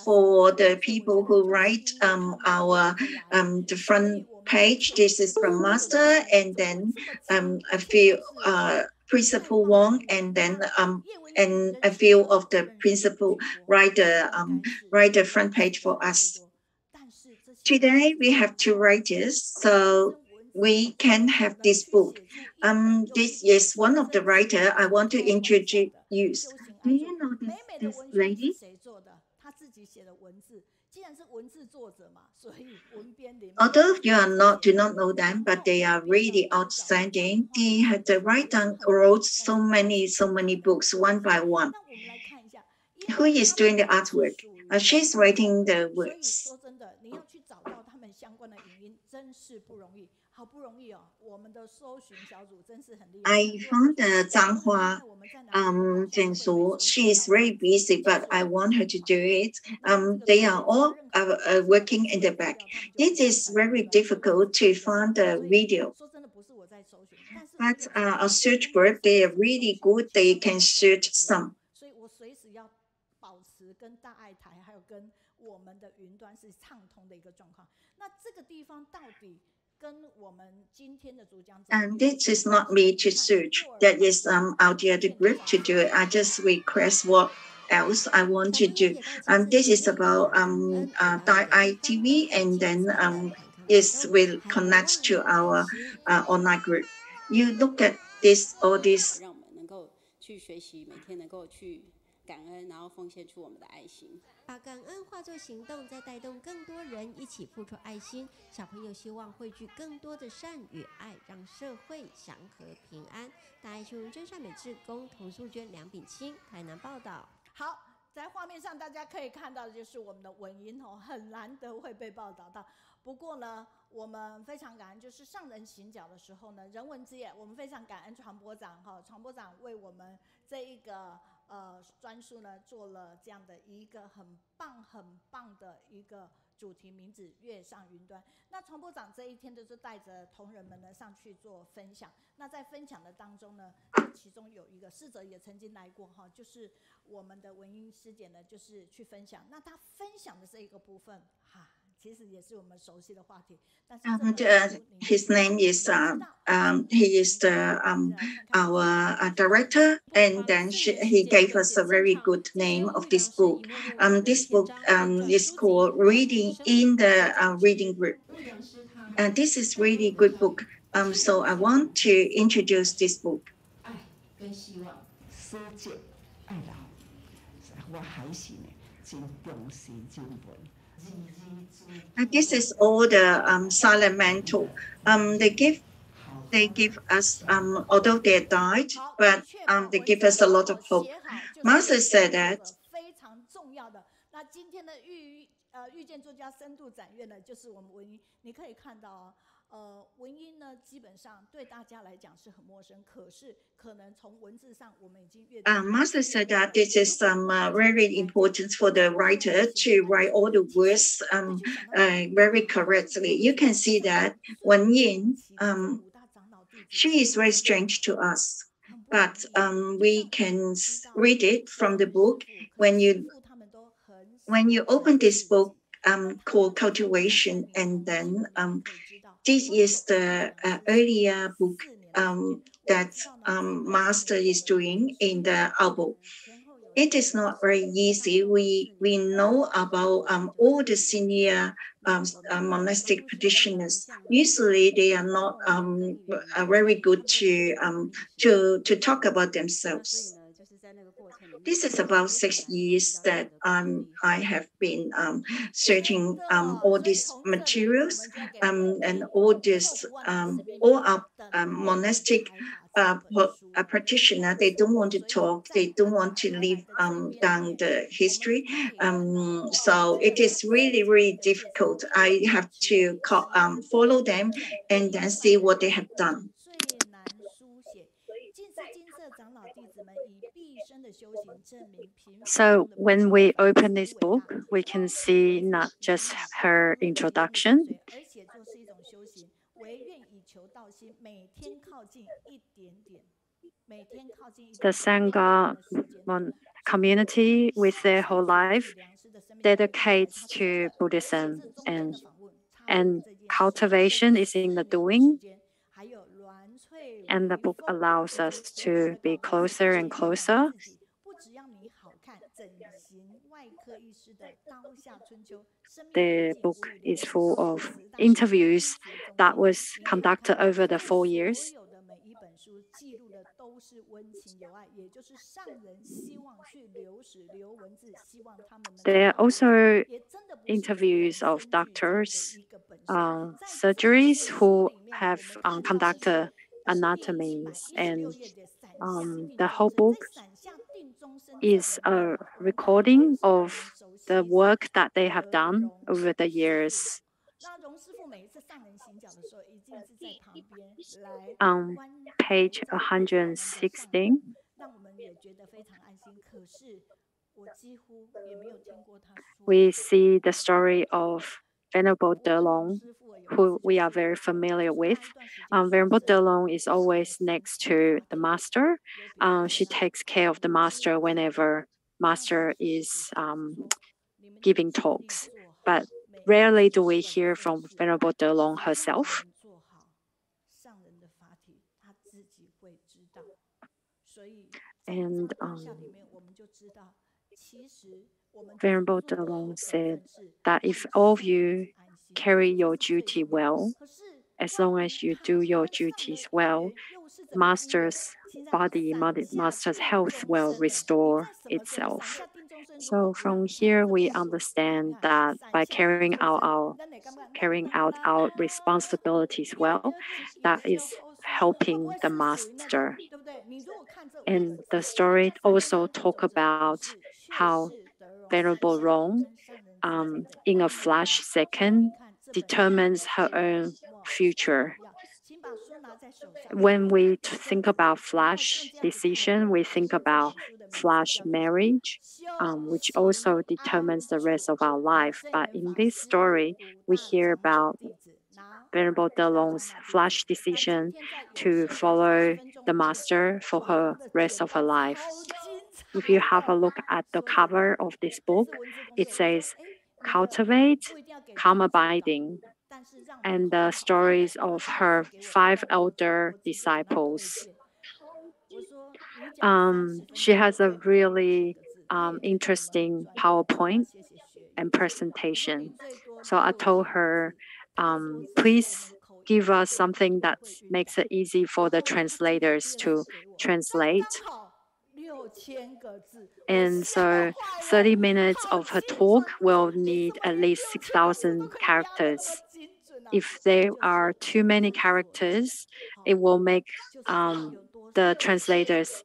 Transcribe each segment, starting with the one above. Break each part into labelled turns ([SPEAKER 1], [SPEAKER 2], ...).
[SPEAKER 1] for the people who write our the front page. This is from Master, and then a few Principal Wong, and then and a few of the principal write the front page for us. Today we have two writers, so we can have this book. This is one of the writer I want to introduce. Do you know this lady? Although do not know them, but they are really outstanding. They had the writer wrote so many books one by one. Who is doing the artwork? She's writing the words. I found Zhang Hua Jiansu. She is very busy, but I want her to do it. They are all working in the back. It is very difficult to find the video. But a search group, they are really good. They can search some. And this is not me to search. That is out the other group to do it. I just request what else I want to do. This is about ITV, and then this will connect to our online group. You look at this, all this.
[SPEAKER 2] 感恩，然后奉献出我们的爱心，
[SPEAKER 3] 把感恩化作行动，再带动更多人一起付出爱心。小朋友希望汇聚更多的善与爱，让社会祥和平安。大爱新闻真善美志工童素娟、梁炳清台南报道。
[SPEAKER 4] 好，在画面上大家可以看到的就是我们的文音哦，很难得会被报道到。不过呢，我们非常感恩，就是上人行脚的时候呢，人文之夜，我们非常感恩传播长哈，传播长为我们这一个专书呢做了这样的一个很棒的一个主题名字“跃上云端”。那传播长这一天就是带着同仁们呢上去做分享。那在分享的当中呢，其中有一个师者也曾经来过哈，就是我们的文英师姐呢，就是去分享。那她分享的这一个部分哈。其实也是我们熟悉的话题，但是
[SPEAKER 1] his name is he is the our director, and then he gave us a very good name of this book. This book is called Reading in the Reading Group. This is really good book. So I want to introduce this book. This is all the silent mentor. They give us although they died, but they give us a lot of hope. Master said that.
[SPEAKER 4] 非常重要的。那今天的遇见作家深度展阅呢，就是我们文英，你可以看到文英呢，基本上对大家来讲是很陌生，可是可能从文字上我们已经阅读。
[SPEAKER 1] Master said that this is very important for the writer to write all the words very correctly. You can see that Wenying, she is very strange to us, but we can read it from the book. When you open this book called Cultivation, and then this is the earlier book that Master is doing in the album. It is not very easy. We know about all the senior monastic practitioners. Usually, they are not very good to talk about themselves. This is about 6 years that I have been searching all these materials and all this all our monastic practitioner. They don't want to talk. They don't want to leave down the history. So it is really difficult. I have to follow them and then see what they have done.
[SPEAKER 5] So when we open this book, we can see not just her introduction, the Sangha community with their whole life, dedicates to Buddhism, and cultivation is in the doing. And the book allows us to be closer and closer. The book is full of interviews that was conducted over the 4 years. There are also interviews of doctors, surgeries who have conducted anatomies, and the whole book is a recording of the work that they have done over the years. On page 116, we see the story of Venerable Delong, who we are very familiar with. Venerable Delong is always next to the master. She takes care of the master whenever master is giving talks. But rarely do we hear from Venerable Delong herself. And Venerable Delong said that if all of you carry your duty well, as long as you do your duties well, master's body, master's health will restore itself. So from here, we understand that by carrying out our responsibilities well, that is helping the master. And the story also talk about how Venerable Rong, in a flash second, determines her own future. When we think about flash decision, we think about flash marriage, which also determines the rest of our life. But in this story, we hear about Venerable Delong's flash decision to follow the master for her rest of her life. If you have a look at the cover of this book, it says, "Cultivate, calm abiding," and the stories of her 5 elder disciples. She has a really interesting PowerPoint and presentation. So I told her, please give us something that makes it easy for the translators to translate. And so 30 minutes of her talk will need at least 6,000 characters. If there are too many characters, it will make the translators'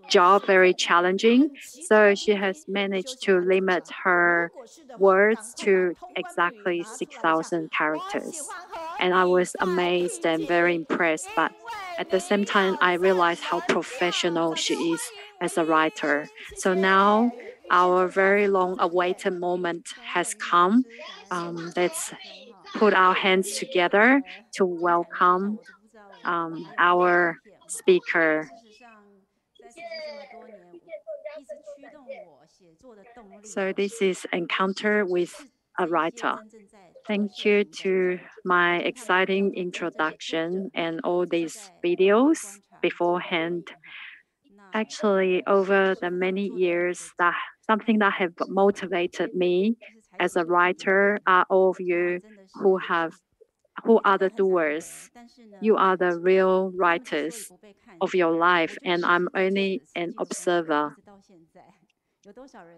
[SPEAKER 5] job very challenging. So she has managed to limit her words to exactly 6,000 characters. And I was amazed and very impressed. But at the same time, I realized how professional she is as a writer. So now our very long awaited moment has come. Let's put our hands together to welcome our speaker. So this is Encounter with a Writer. Thank you to my exciting introduction and all these videos beforehand. Actually, over the many years, that something that have motivated me as a writer are all of you who are the doers. You are the real writers of your life, and I'm only an observer.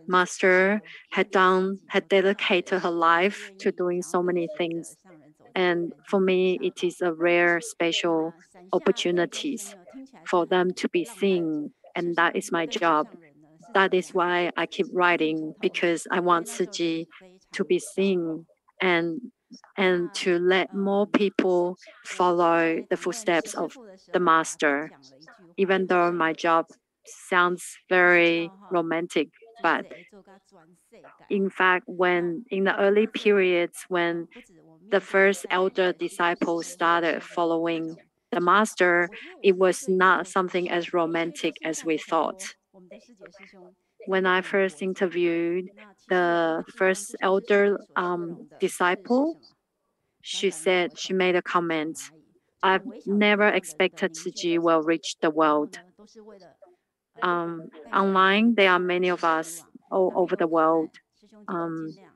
[SPEAKER 5] Master had dedicated her life to doing so many things. And for me, it is a rare, special opportunities for them to be seen. And that is my job. That is why I keep writing, because I want Tzu Chi to be seen and to let more people follow the footsteps of the master. Even though my job sounds very romantic, but in fact, when in the early periods when the first elder disciples started following the master, it was not something as romantic as we thought. when I first interviewed the first elder disciple, she said she made a comment. I've never expected Tzu will reach the world. Online, there are many of us all over the world.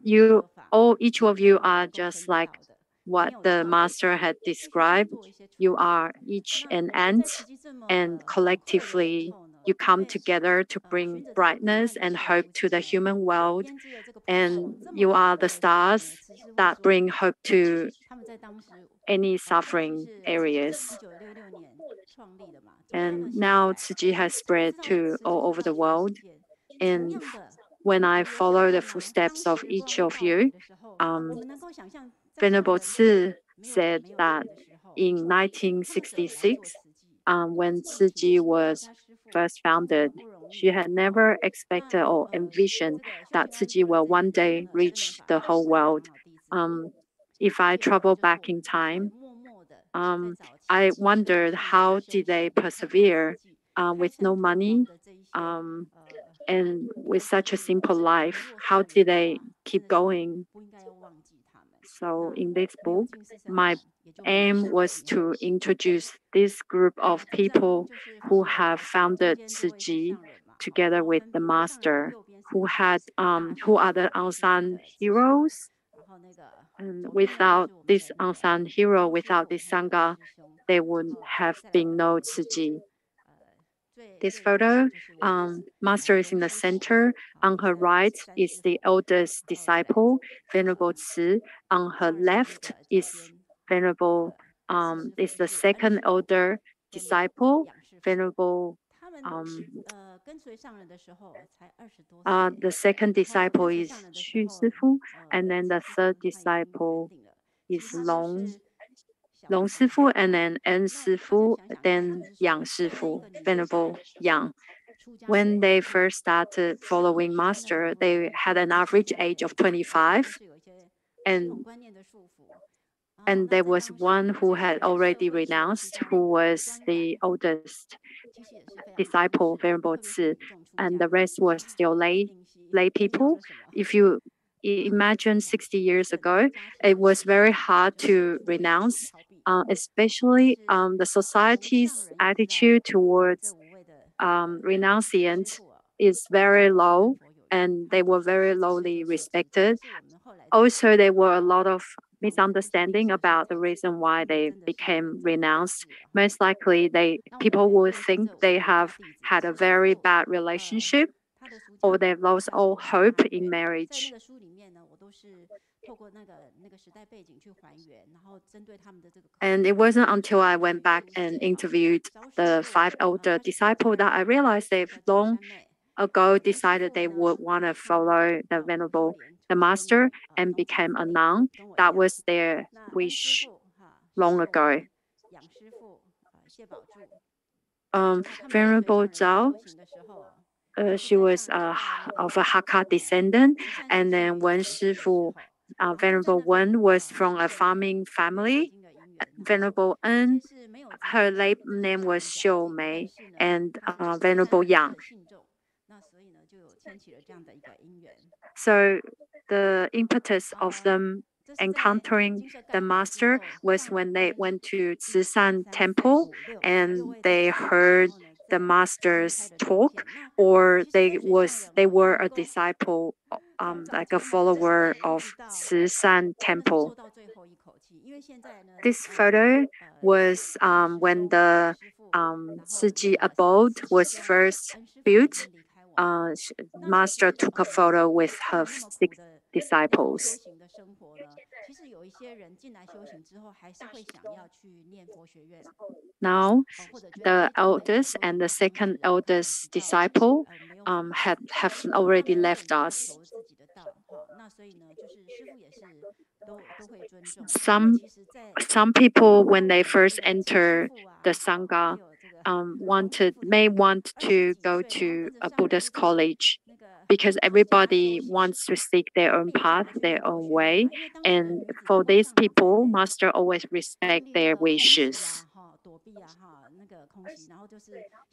[SPEAKER 5] Each of you are just like what the master had described. You are each an ant, and collectively you come together to bring brightness and hope to the human world. And you are the stars that bring hope to any suffering areas. And now Tzu has spread to all over the world. And when I follow the footsteps of each of you, Venerable Tzu said that in 1966, when Tzu was first founded, she had never expected or envisioned that Tzu will one day reach the whole world. If I travel back in time, I wondered how did they persevere with no money and with such a simple life? How did they keep going? So in this book, my aim was to introduce this group of people who have founded Tzu together with the master, who are the unsung heroes. And without this unsung hero, without this sangha, there would have been no Tzu. This photo, master is in the center. On her right is the eldest disciple, Venerable Tzu. On her left is is the second elder disciple, Venerable. The second disciple is Xu Sifu, and then the third disciple is Long Sifu, and then En Sifu, then Yang Sifu, Venerable Yang. When they first started following Master, they had an average age of 25, and there was one who had already renounced, who was the oldest disciple, Venerable Tzu, and the rest were still lay people. If you imagine 60 years ago, it was very hard to renounce, especially the society's attitude towards renunciants is very low, and they were very lowly respected. Also, there were a lot of misunderstanding about the reason why they became renounced. Most likely, people would think they have had a very bad relationship, or they've lost all hope in marriage. And it wasn't until I went back and interviewed the 5 older disciples that I realized they've long ago decided they would want to follow the master and became a nun. That was their wish long ago. Venerable Zhao, she was of a Hakka descendant, and then Wen Shifu, Venerable Wen was from a farming family. Venerable En, her late name was Xiu Mei, and Venerable Yang. So the impetus of them encountering the master was when they went to Zishan Temple and they heard the master's talk, or they were a disciple, like a follower of Zishan Temple. This photo was when the Tzu abode was first built. Master took a photo with her 6 disciples. Now, the eldest and the second eldest disciple have already left us. Some people, when they first enter the Sangha, may want to go to a Buddhist college, because everybody wants to seek their own path, their own way. And for these people, Master always respect their wishes.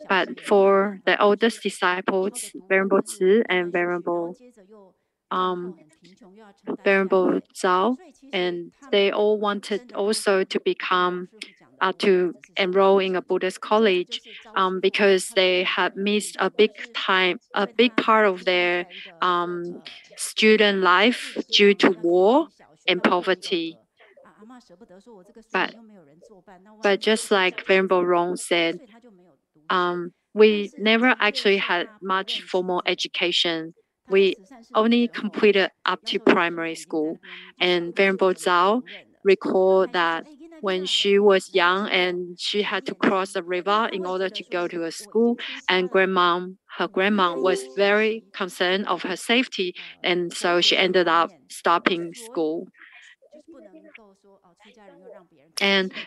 [SPEAKER 5] But for the oldest disciples, Venerable Tzu and um, Venerable Zhao, and they all wanted also to become to enroll in a Buddhist college because they had missed a big part of their student life due to war and poverty. But, but just like Venerable Rong said, we never actually had much formal education. We only completed up to primary school. And Venerable Zhao recalled that when she was young and she had to cross a river in order to go to a school, and her grandma was very concerned of her safety, and so she ended up stopping school.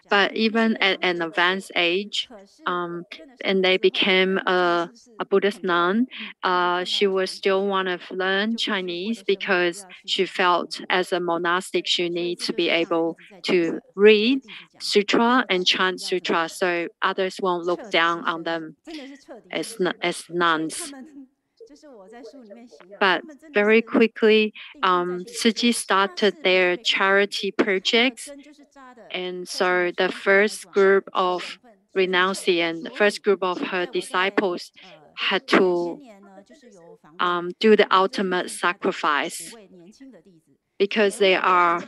[SPEAKER 5] But even at an advanced age, and they became a Buddhist nun, she would still want to learn Chinese because she felt as a monastic she needs to be able to read sutra and chant sutra, so others won't look down on them as nuns. But very quickly, Tzu started their charity projects. And so the first group of renunciant, the first group of her disciples had to do the ultimate sacrifice because their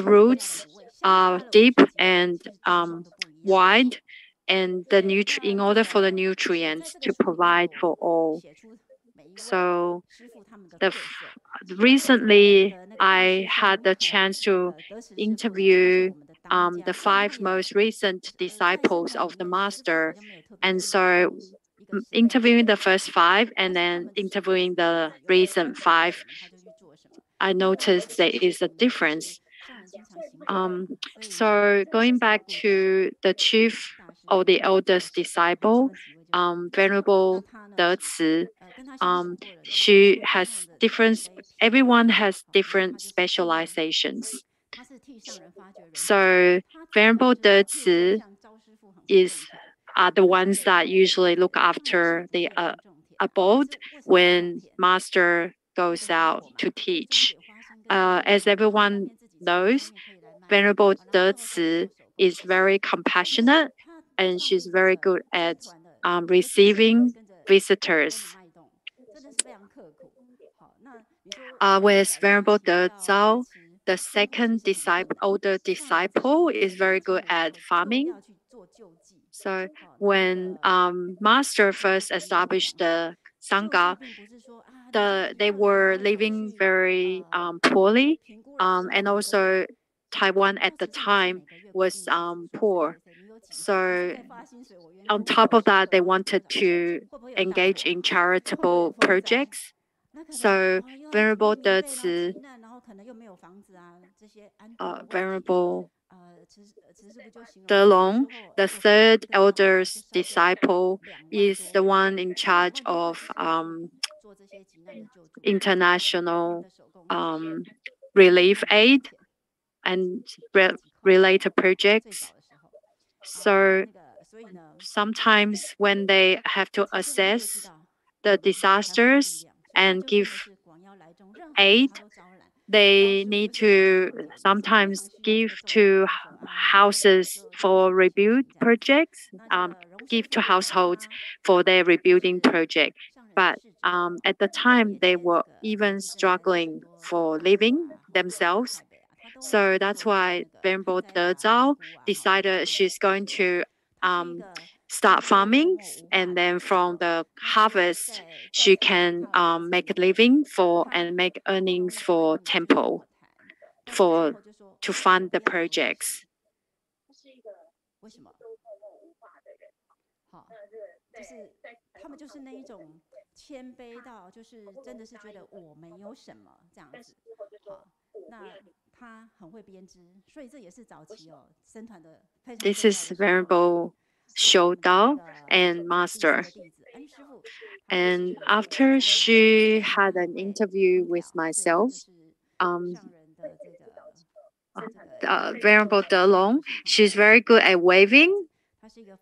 [SPEAKER 5] roots are deep and wide, and in order for the nutrients to provide for all. So recently I had the chance to interview the 5 most recent disciples of the master, and so interviewing the first 5 and then interviewing the recent 5, I noticed there is a difference. So going back to the chief or the eldest disciple, Venerable De she has everyone has different specializations. So Venerable De are the ones that usually look after the abode when master goes out to teach. As everyone knows, Venerable De is very compassionate and she's very good at receiving visitors. Whereas Venerable De Zhao, the second older disciple, is very good at farming. So when Master first established the Sangha, they were living very poorly, and also Taiwan at the time was poor. So on top of that, they wanted to engage in charitable projects. So Venerable De Venerable De Long, the third eldest disciple, is the one in charge of international relief aid and related projects. So sometimes when they have to assess the disasters and give aid, they need to sometimes give to houses for rebuild projects, give to households for their rebuilding project. But at the time, they were even struggling for living themselves. So that's why Venerable De Zhao decided she's going to start farming, and then from the harvest, she can make a living and make earnings for temple to fund the projects. This is Venerable Shou Dao and Master. And after she had an interview with myself, Venerable De Long, she's very good at waving,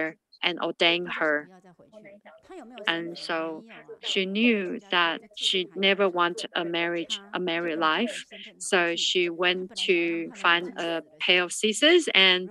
[SPEAKER 5] there and ordain her. And so she knew that she never wanted a married life. So she went to find a pair of scissors and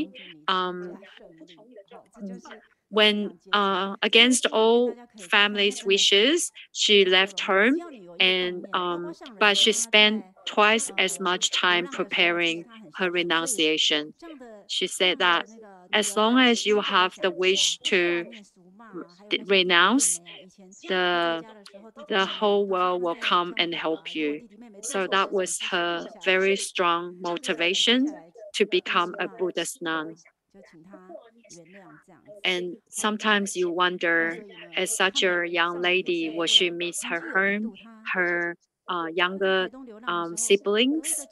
[SPEAKER 5] story, when against all family's wishes, she left home and but she spent twice as much time preparing her renunciation. She said that as long as you have the wish to renounce, the the whole world will come and help you. So that was her very strong motivation to become a Buddhist nun. And sometimes you wonder, as such a young lady, will she miss her home, her younger siblings?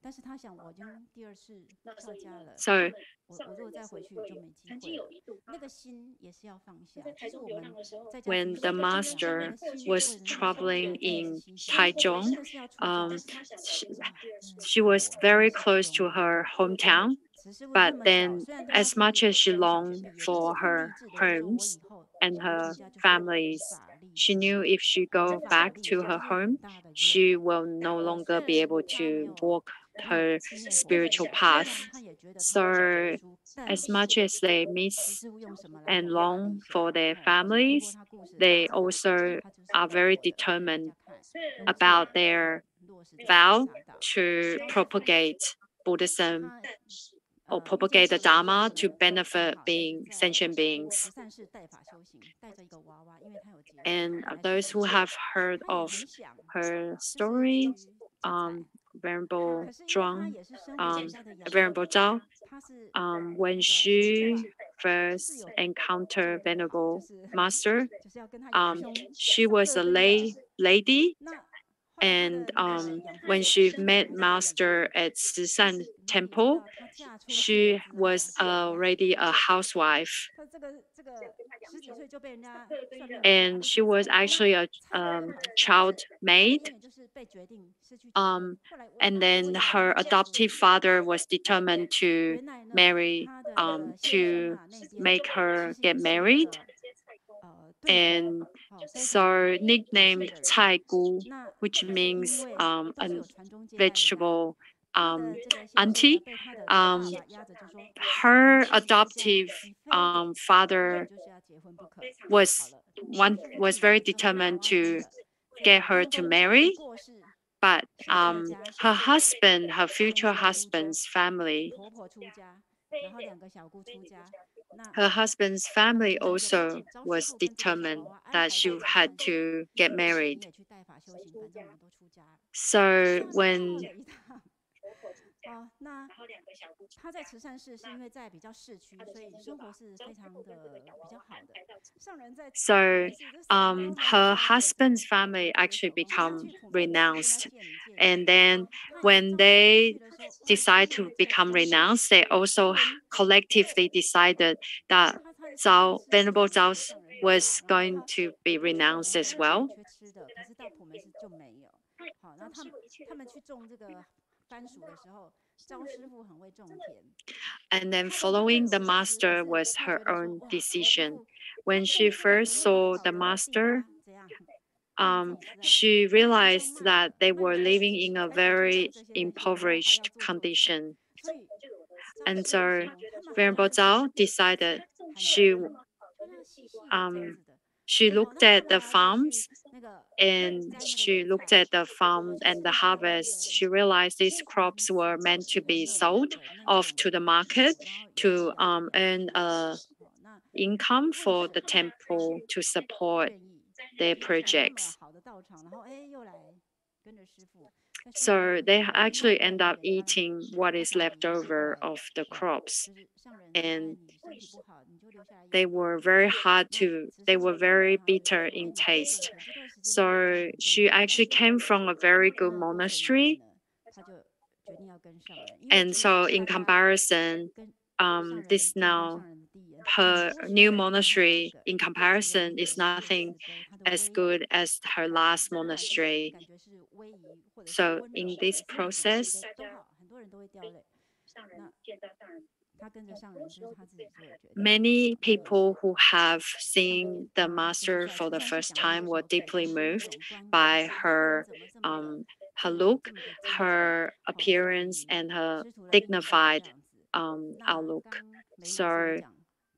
[SPEAKER 2] 但是他想，我已经第二次出了家了，So 我如果再回去就没机会了。那个心也是要放下。其实我们在家
[SPEAKER 5] when
[SPEAKER 2] 居士
[SPEAKER 5] the
[SPEAKER 2] 也是这样，你
[SPEAKER 5] master
[SPEAKER 2] 的心为
[SPEAKER 5] was
[SPEAKER 2] 了那个法
[SPEAKER 5] traveling
[SPEAKER 2] 真的是
[SPEAKER 5] in
[SPEAKER 2] 心放下，
[SPEAKER 5] Taichung,
[SPEAKER 2] 真的是要出家。
[SPEAKER 5] she,
[SPEAKER 2] 真的
[SPEAKER 5] she
[SPEAKER 2] 是
[SPEAKER 5] was
[SPEAKER 2] 我，真
[SPEAKER 5] very
[SPEAKER 2] 的是不
[SPEAKER 5] close
[SPEAKER 2] 容
[SPEAKER 5] to
[SPEAKER 2] 易。
[SPEAKER 5] her hometown.
[SPEAKER 2] 慈师傅那
[SPEAKER 5] But
[SPEAKER 2] 么小，
[SPEAKER 5] then,
[SPEAKER 2] 虽然他
[SPEAKER 5] as
[SPEAKER 2] 是
[SPEAKER 5] much as she
[SPEAKER 2] 从小就
[SPEAKER 5] longed
[SPEAKER 2] 毕业，可是
[SPEAKER 5] for
[SPEAKER 2] 他
[SPEAKER 5] her
[SPEAKER 2] 立志的就是说，我
[SPEAKER 5] homes
[SPEAKER 2] 以后
[SPEAKER 5] and
[SPEAKER 2] 我出
[SPEAKER 5] her
[SPEAKER 2] 家就是为
[SPEAKER 5] families,
[SPEAKER 2] 法立
[SPEAKER 5] she
[SPEAKER 2] 心。
[SPEAKER 5] knew if she
[SPEAKER 2] 为
[SPEAKER 5] go
[SPEAKER 2] 法
[SPEAKER 5] back
[SPEAKER 2] 立，
[SPEAKER 5] to
[SPEAKER 2] 这
[SPEAKER 5] her
[SPEAKER 2] 是很
[SPEAKER 5] home,
[SPEAKER 2] 大的愿。
[SPEAKER 5] she will no
[SPEAKER 2] 虽
[SPEAKER 5] longer be
[SPEAKER 2] 然
[SPEAKER 5] able
[SPEAKER 2] 他没
[SPEAKER 5] to
[SPEAKER 2] 有
[SPEAKER 5] walk
[SPEAKER 2] 没有
[SPEAKER 5] her
[SPEAKER 2] 纪念佛法，
[SPEAKER 5] spiritual
[SPEAKER 2] 虽
[SPEAKER 5] path.
[SPEAKER 2] 然他也觉得他
[SPEAKER 5] So,
[SPEAKER 2] 会走不出，但
[SPEAKER 5] as
[SPEAKER 2] 是
[SPEAKER 5] much as they
[SPEAKER 2] 慈
[SPEAKER 5] miss
[SPEAKER 2] 师傅用什么来
[SPEAKER 5] and
[SPEAKER 2] 哄他了一
[SPEAKER 5] long
[SPEAKER 2] 下？
[SPEAKER 5] for their
[SPEAKER 2] 有听过
[SPEAKER 5] families,
[SPEAKER 2] 他故事的都
[SPEAKER 5] they
[SPEAKER 2] 知道，
[SPEAKER 5] also
[SPEAKER 2] 他就是
[SPEAKER 5] are
[SPEAKER 2] 念
[SPEAKER 5] very
[SPEAKER 2] 佛的给大
[SPEAKER 5] determined
[SPEAKER 2] 家看，用做
[SPEAKER 5] about
[SPEAKER 2] 的
[SPEAKER 5] their
[SPEAKER 2] 落实在
[SPEAKER 5] vow
[SPEAKER 2] 身上的。
[SPEAKER 5] to
[SPEAKER 2] 招师傅
[SPEAKER 5] propagate Buddhism
[SPEAKER 2] 他
[SPEAKER 5] or
[SPEAKER 2] 一讲
[SPEAKER 5] propagate the
[SPEAKER 2] 课的时候
[SPEAKER 5] Dharma
[SPEAKER 2] 呢，
[SPEAKER 5] to
[SPEAKER 2] 正
[SPEAKER 5] benefit
[SPEAKER 2] 好就是
[SPEAKER 5] being
[SPEAKER 2] 在
[SPEAKER 5] sentient beings.
[SPEAKER 2] 慈善寺带法修行，带着一个娃娃，因为他有结婚，
[SPEAKER 5] And
[SPEAKER 2] 他本来是
[SPEAKER 5] those
[SPEAKER 2] 师
[SPEAKER 5] who
[SPEAKER 2] 姐，
[SPEAKER 5] have heard
[SPEAKER 2] 他也
[SPEAKER 5] of
[SPEAKER 2] 很想
[SPEAKER 5] her
[SPEAKER 2] 就是
[SPEAKER 5] story,
[SPEAKER 2] 去记载，
[SPEAKER 5] Venerable
[SPEAKER 2] 可是因为他
[SPEAKER 5] Zhuang,
[SPEAKER 2] 也是身为人家的养
[SPEAKER 5] Venerable
[SPEAKER 2] 子，
[SPEAKER 5] Zhao,
[SPEAKER 2] 他是
[SPEAKER 5] when
[SPEAKER 2] 那个师
[SPEAKER 5] she
[SPEAKER 2] 父啊，是
[SPEAKER 5] first
[SPEAKER 2] 有
[SPEAKER 5] encountered
[SPEAKER 2] 做不好，就
[SPEAKER 5] Venerable
[SPEAKER 2] 是
[SPEAKER 5] Master,
[SPEAKER 2] 就是要跟他养兄
[SPEAKER 5] she was a
[SPEAKER 2] 二分的。
[SPEAKER 5] lady.
[SPEAKER 2] 那后来他
[SPEAKER 5] And
[SPEAKER 2] 的那个养父
[SPEAKER 5] when
[SPEAKER 2] 就
[SPEAKER 5] she
[SPEAKER 2] 生了
[SPEAKER 5] met
[SPEAKER 2] 孩子，
[SPEAKER 5] Master at Sisan
[SPEAKER 2] 那你知
[SPEAKER 5] Temple,
[SPEAKER 2] 道她嫁出去了
[SPEAKER 5] she
[SPEAKER 2] 之后，
[SPEAKER 5] was
[SPEAKER 2] 怎么样？
[SPEAKER 5] already a housewife.
[SPEAKER 2] 她这个十几岁就被人家算命说
[SPEAKER 5] And
[SPEAKER 2] 会
[SPEAKER 5] she
[SPEAKER 2] 结
[SPEAKER 5] was
[SPEAKER 2] 菜花，
[SPEAKER 5] actually a
[SPEAKER 2] 菜花跟好事，
[SPEAKER 5] child
[SPEAKER 2] 她
[SPEAKER 5] maid.
[SPEAKER 2] 永远就是被决定是去结婚。后来我
[SPEAKER 5] And
[SPEAKER 2] 当时
[SPEAKER 5] then
[SPEAKER 2] 我以为
[SPEAKER 5] her
[SPEAKER 2] 她是这样做，
[SPEAKER 5] adoptive father was determined to
[SPEAKER 2] 原来呢，
[SPEAKER 5] marry,
[SPEAKER 2] 她的那个先生
[SPEAKER 5] to
[SPEAKER 2] 啊那边
[SPEAKER 5] make
[SPEAKER 2] 其
[SPEAKER 5] her
[SPEAKER 2] 实也
[SPEAKER 5] get
[SPEAKER 2] 是那
[SPEAKER 5] married.
[SPEAKER 2] 个对佛
[SPEAKER 5] And
[SPEAKER 2] 非常
[SPEAKER 5] so
[SPEAKER 2] 有信
[SPEAKER 5] nicknamed
[SPEAKER 2] 的人。
[SPEAKER 5] Cai Gu,
[SPEAKER 2] 那
[SPEAKER 5] which
[SPEAKER 2] 可是因
[SPEAKER 5] means
[SPEAKER 2] 为都
[SPEAKER 5] a
[SPEAKER 2] 是有传宗接代的家，
[SPEAKER 5] vegetable
[SPEAKER 2] 她的这个先生呢
[SPEAKER 5] auntie.
[SPEAKER 2] 被她的爸爸压着，就说
[SPEAKER 5] Her
[SPEAKER 2] 你去出家，
[SPEAKER 5] adoptive
[SPEAKER 2] 你非得你
[SPEAKER 5] father
[SPEAKER 2] 就是要结婚不可。 好
[SPEAKER 5] was
[SPEAKER 2] 了，师傅
[SPEAKER 5] was
[SPEAKER 2] 拒
[SPEAKER 5] very
[SPEAKER 2] 绝，他说好
[SPEAKER 5] determined
[SPEAKER 2] 啊，真
[SPEAKER 5] to
[SPEAKER 2] 的，这
[SPEAKER 5] get
[SPEAKER 2] 个
[SPEAKER 5] her
[SPEAKER 2] 东
[SPEAKER 5] to
[SPEAKER 2] 风一
[SPEAKER 5] marry.
[SPEAKER 2] 过世，
[SPEAKER 5] But
[SPEAKER 2] 师傅的家
[SPEAKER 5] her husband, her
[SPEAKER 2] 先
[SPEAKER 5] future
[SPEAKER 2] 生出家，
[SPEAKER 5] husband's family,
[SPEAKER 2] 婆婆出家，然后2个小姑出家，那
[SPEAKER 5] her husband's
[SPEAKER 2] 他们
[SPEAKER 5] family
[SPEAKER 2] 之后就把
[SPEAKER 5] also
[SPEAKER 2] 招师
[SPEAKER 5] was
[SPEAKER 2] 傅跟这个小
[SPEAKER 5] determined
[SPEAKER 2] 娃娃安
[SPEAKER 5] that
[SPEAKER 2] 排
[SPEAKER 5] she
[SPEAKER 2] 在慈
[SPEAKER 5] had
[SPEAKER 2] 善寺，
[SPEAKER 5] to
[SPEAKER 2] 你
[SPEAKER 5] get
[SPEAKER 2] 也
[SPEAKER 5] married.
[SPEAKER 2] 去带法修行，反正我们都出家了。
[SPEAKER 5] So
[SPEAKER 2] 这样绕
[SPEAKER 5] when
[SPEAKER 2] 了一趟。那他在慈善寺是因为在比较市区，所以生活是非常的比较好的。上人在
[SPEAKER 5] so
[SPEAKER 2] 普门寺这什么都没有
[SPEAKER 5] her
[SPEAKER 2] 的，
[SPEAKER 5] husband's family
[SPEAKER 2] 有
[SPEAKER 5] actually
[SPEAKER 2] 手工，他
[SPEAKER 5] become
[SPEAKER 2] 去普门寺跟他
[SPEAKER 5] renounced.
[SPEAKER 2] 借你借你，
[SPEAKER 5] And then
[SPEAKER 2] 他也
[SPEAKER 5] when
[SPEAKER 2] 招师傅
[SPEAKER 5] they
[SPEAKER 2] 去的时候，哇，
[SPEAKER 5] decide
[SPEAKER 2] 所
[SPEAKER 5] to
[SPEAKER 2] 有的这个
[SPEAKER 5] become
[SPEAKER 2] 僧
[SPEAKER 5] renounced, they also
[SPEAKER 2] 人
[SPEAKER 5] collectively decided
[SPEAKER 2] 因为
[SPEAKER 5] that
[SPEAKER 2] 他慈善
[SPEAKER 5] Zhao,
[SPEAKER 2] 寺
[SPEAKER 5] Venerable
[SPEAKER 2] 的
[SPEAKER 5] Zhao
[SPEAKER 2] 上人很
[SPEAKER 5] was
[SPEAKER 2] 大，然后
[SPEAKER 5] going
[SPEAKER 2] 他
[SPEAKER 5] to be
[SPEAKER 2] 很多学
[SPEAKER 5] renounced
[SPEAKER 2] 员
[SPEAKER 5] as
[SPEAKER 2] 都很
[SPEAKER 5] well.
[SPEAKER 2] 缺吃的，可是到普门寺就没有。好，那他们去种这个番薯的时候，招师傅很会种田。
[SPEAKER 5] And then
[SPEAKER 2] 他种的
[SPEAKER 5] following
[SPEAKER 2] 对
[SPEAKER 5] the
[SPEAKER 2] 我有吃，可
[SPEAKER 5] master
[SPEAKER 2] 是
[SPEAKER 5] was
[SPEAKER 2] 他
[SPEAKER 5] her
[SPEAKER 2] 觉得说
[SPEAKER 5] own
[SPEAKER 2] 哇，师
[SPEAKER 5] decision.
[SPEAKER 2] 傅他
[SPEAKER 5] When
[SPEAKER 2] 种
[SPEAKER 5] she
[SPEAKER 2] 出来的
[SPEAKER 5] first
[SPEAKER 2] 那么
[SPEAKER 5] saw
[SPEAKER 2] 好
[SPEAKER 5] the
[SPEAKER 2] 的地
[SPEAKER 5] master,
[SPEAKER 2] 瓜，怎样让你自己吃啊？
[SPEAKER 5] she
[SPEAKER 2] 他还不
[SPEAKER 5] realized
[SPEAKER 2] 说卖
[SPEAKER 5] that
[SPEAKER 2] 了，
[SPEAKER 5] they
[SPEAKER 2] 卖
[SPEAKER 5] were
[SPEAKER 2] 了
[SPEAKER 5] living in a
[SPEAKER 2] 还可以去
[SPEAKER 5] very
[SPEAKER 2] 种这些东西，然后还
[SPEAKER 5] impoverished
[SPEAKER 2] 要做寿司。
[SPEAKER 5] condition.
[SPEAKER 2] 所以招
[SPEAKER 5] And
[SPEAKER 2] 师
[SPEAKER 5] so
[SPEAKER 2] 傅形容他们好像
[SPEAKER 5] Venerable
[SPEAKER 2] 就是
[SPEAKER 5] Zhao decided
[SPEAKER 2] 很
[SPEAKER 5] she
[SPEAKER 2] 就像细细的这样子的。
[SPEAKER 5] she
[SPEAKER 2] 好，
[SPEAKER 5] looked
[SPEAKER 2] 那他
[SPEAKER 5] at
[SPEAKER 2] 们
[SPEAKER 5] the
[SPEAKER 2] 还可以去
[SPEAKER 5] farms
[SPEAKER 2] 那个
[SPEAKER 5] and
[SPEAKER 2] 摘那个
[SPEAKER 5] she
[SPEAKER 2] 野
[SPEAKER 5] looked
[SPEAKER 2] 菜，
[SPEAKER 5] at the farm
[SPEAKER 2] 去
[SPEAKER 5] and the
[SPEAKER 2] 测它的那
[SPEAKER 5] harvest.
[SPEAKER 2] 个
[SPEAKER 5] She realized these
[SPEAKER 2] 非常
[SPEAKER 5] crops were
[SPEAKER 2] 扎
[SPEAKER 5] meant to
[SPEAKER 2] 实的
[SPEAKER 5] be
[SPEAKER 2] 嫩
[SPEAKER 5] sold
[SPEAKER 2] 的那
[SPEAKER 5] off
[SPEAKER 2] 种
[SPEAKER 5] to the
[SPEAKER 2] 植
[SPEAKER 5] market
[SPEAKER 2] 物，然后也是
[SPEAKER 5] to
[SPEAKER 2] 养的
[SPEAKER 5] earn
[SPEAKER 2] 很好
[SPEAKER 5] a
[SPEAKER 2] 的。那
[SPEAKER 5] income
[SPEAKER 2] 问
[SPEAKER 5] for
[SPEAKER 2] 世
[SPEAKER 5] the
[SPEAKER 2] 他
[SPEAKER 5] temple to support
[SPEAKER 2] 愿意
[SPEAKER 5] their
[SPEAKER 2] 去从那么
[SPEAKER 5] projects.
[SPEAKER 2] 好的道场，然后又来跟着师傅，在树
[SPEAKER 5] So
[SPEAKER 2] 林里
[SPEAKER 5] they
[SPEAKER 2] 面，另外
[SPEAKER 5] actually
[SPEAKER 2] 一个
[SPEAKER 5] end
[SPEAKER 2] 因
[SPEAKER 5] up
[SPEAKER 2] 缘，
[SPEAKER 5] eating what
[SPEAKER 2] 他
[SPEAKER 5] is
[SPEAKER 2] 想
[SPEAKER 5] left over of the
[SPEAKER 2] 对，
[SPEAKER 5] crops.
[SPEAKER 2] 就是上人说，哎，
[SPEAKER 5] And
[SPEAKER 2] 你身体不好，你就留下来
[SPEAKER 5] they
[SPEAKER 2] 养
[SPEAKER 5] were
[SPEAKER 2] 病。
[SPEAKER 5] very hard
[SPEAKER 2] 那
[SPEAKER 5] to,
[SPEAKER 2] 慈
[SPEAKER 5] they
[SPEAKER 2] 师
[SPEAKER 5] were
[SPEAKER 2] 傅当然
[SPEAKER 5] very
[SPEAKER 2] 很好的就
[SPEAKER 5] bitter
[SPEAKER 2] 说，哎，
[SPEAKER 5] in
[SPEAKER 2] 你就种
[SPEAKER 5] taste.
[SPEAKER 2] 田，这段时间就在家
[SPEAKER 5] So
[SPEAKER 2] 里种
[SPEAKER 5] she
[SPEAKER 2] 田。
[SPEAKER 5] actually came from a very good
[SPEAKER 2] 那过程里面
[SPEAKER 5] monastery.
[SPEAKER 2] 呢，他就决定要跟上人，因为
[SPEAKER 5] And
[SPEAKER 2] 其
[SPEAKER 5] so
[SPEAKER 2] 实
[SPEAKER 5] in
[SPEAKER 2] 大家
[SPEAKER 5] comparison,
[SPEAKER 2] 跟上
[SPEAKER 5] this
[SPEAKER 2] 人见到
[SPEAKER 5] now
[SPEAKER 2] 上人的第一眼，
[SPEAKER 5] her
[SPEAKER 2] 很多时
[SPEAKER 5] new
[SPEAKER 2] 候都跟他的这
[SPEAKER 5] monastery
[SPEAKER 2] 个
[SPEAKER 5] in
[SPEAKER 2] 人
[SPEAKER 5] comparison
[SPEAKER 2] 的
[SPEAKER 5] is
[SPEAKER 2] 这个
[SPEAKER 5] nothing
[SPEAKER 2] 慈悲，他的
[SPEAKER 5] as
[SPEAKER 2] 威仪
[SPEAKER 5] good as her
[SPEAKER 2] 感
[SPEAKER 5] last
[SPEAKER 2] 不管是
[SPEAKER 5] monastery.
[SPEAKER 2] 感觉是威仪，或者是
[SPEAKER 5] So
[SPEAKER 2] 温柔，
[SPEAKER 5] in
[SPEAKER 2] 或
[SPEAKER 5] this
[SPEAKER 2] 者是那种慈
[SPEAKER 5] process,
[SPEAKER 2] 悲都好，很多人都会掉泪。那他跟着上人，就是他自己做的决定。
[SPEAKER 5] many
[SPEAKER 2] 那也是
[SPEAKER 5] people who have
[SPEAKER 2] 上人
[SPEAKER 5] seen the
[SPEAKER 2] 他就是
[SPEAKER 5] master
[SPEAKER 2] 在
[SPEAKER 5] for
[SPEAKER 2] 慈
[SPEAKER 5] the
[SPEAKER 2] 善寺
[SPEAKER 5] first
[SPEAKER 2] 讲课的
[SPEAKER 5] time
[SPEAKER 2] 时
[SPEAKER 5] were
[SPEAKER 2] 候，感
[SPEAKER 5] deeply
[SPEAKER 2] 觉是那
[SPEAKER 5] moved
[SPEAKER 2] 种观感，
[SPEAKER 5] by
[SPEAKER 2] 哇，这个人
[SPEAKER 5] her
[SPEAKER 2] 怎么这么的
[SPEAKER 5] her
[SPEAKER 2] 这么
[SPEAKER 5] look,
[SPEAKER 2] 这么的精进，
[SPEAKER 5] her
[SPEAKER 2] 好像
[SPEAKER 5] appearance, and her
[SPEAKER 2] 师徒的恩德这
[SPEAKER 5] dignified
[SPEAKER 2] 样子。那
[SPEAKER 5] outlook.
[SPEAKER 2] 刚梅法师有
[SPEAKER 5] So
[SPEAKER 2] 讲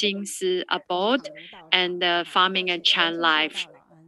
[SPEAKER 5] Jingsi abode and the farming and Chan life.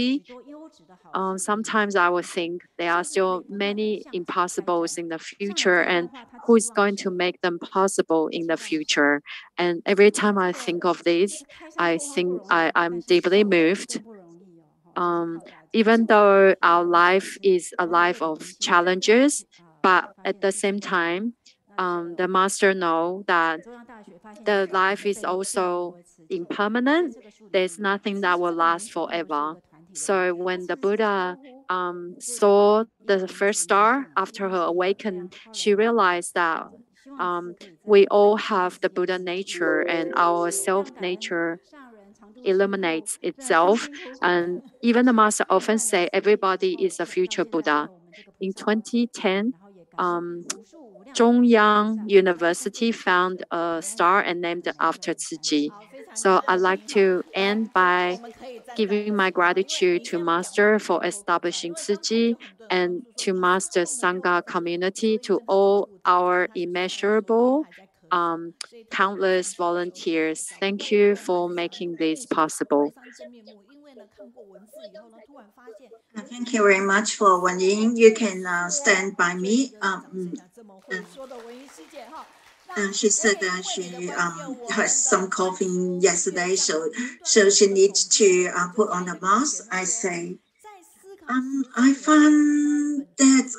[SPEAKER 5] reality, sometimes I would think there are still many impossibles in the future, and who is going to make them possible in the future? And every time I think of this, I think I'm deeply moved. Even though our life is a life of challenges, but at the same time, the master know that the life is also impermanent. There's nothing that will last forever. So when the Buddha saw the first star after her awakening, she realized that we all have the Buddha nature and our self nature illuminates itself. And even the master often say everybody is a future Buddha. In 2010, Zhongyang University found a star and named it after Tzu Chi. So I'd like to end by giving my gratitude to Master for establishing Tzu Chi and to Master Sangha community, to all our immeasurable countless volunteers. Thank you for making this possible.
[SPEAKER 1] Thank you very much for Wenying. You can stand by me. She said that she has some coughing yesterday, so she needs to put on the mask. I say, I found that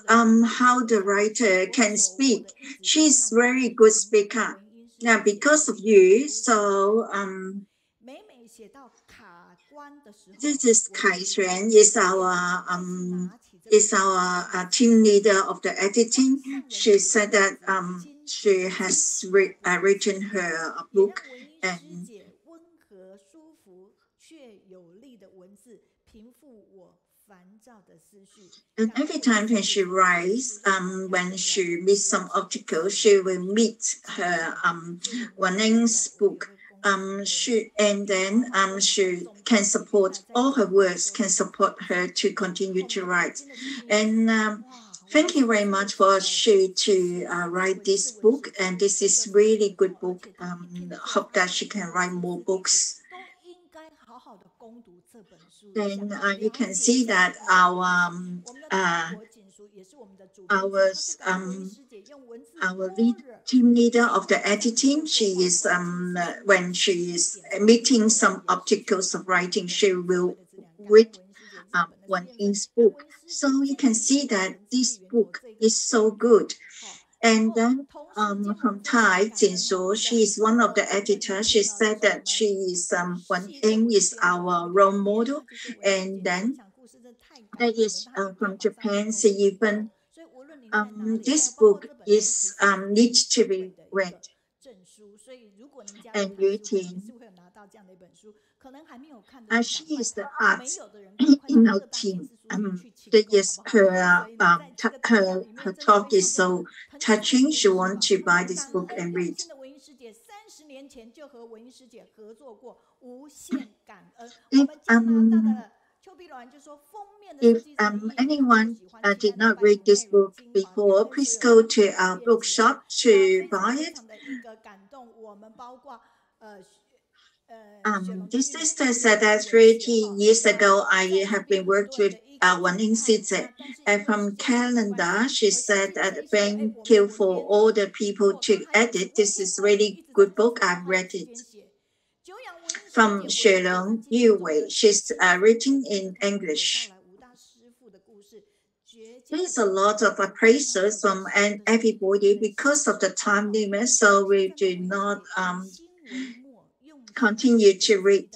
[SPEAKER 1] how the writer can speak. She's very good speaker. Now because of you, so this is Kai Xuan, is our team leader of the editing. She said that she has written her book and every time when she writes, when she meets some obstacles, she will meet her Wenying's book. She can support all her works, can support her to continue to write. And thank you very much for she to write this book. And this is really good book. Hope that she can write more books. Then you can see that our lead team leader of the editing, she is when she is meeting some obstacles of writing, she will read Wenying's book. So you can see that this book is so good. And then from Thai, Jinsu, she is one of the editors. She said that she is Wenying is our role model. And then that is from Japan, she even this book is needs to be read. And Yu Tian, she is the arts in our team. That is her talk is so touching. She wants to buy this book and read. If anyone did not read this book before, please go to our bookshop to buy it. This sister said that 30 years ago, I have been worked with Wenying Sitze. And from Canada, she said that thank you for all the people to edit. This is really good book. I've read it. From Shelong Yuwei, she's written in English. There's a lot of appraisals from everybody because of the time limit, so we do not continue to read.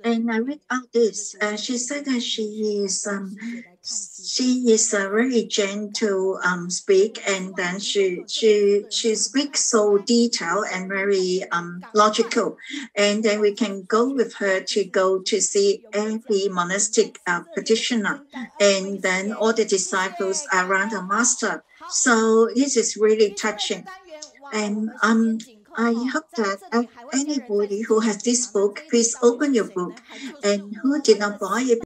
[SPEAKER 1] And I read out this. She said that she is a very gentle speak, and then she speaks so detailed and very logical. And then we can go with her to see every monastic practitioner, and then all the disciples around the master. So this is really touching. And I hope that anybody who has this book, please open your book. And who did not buy it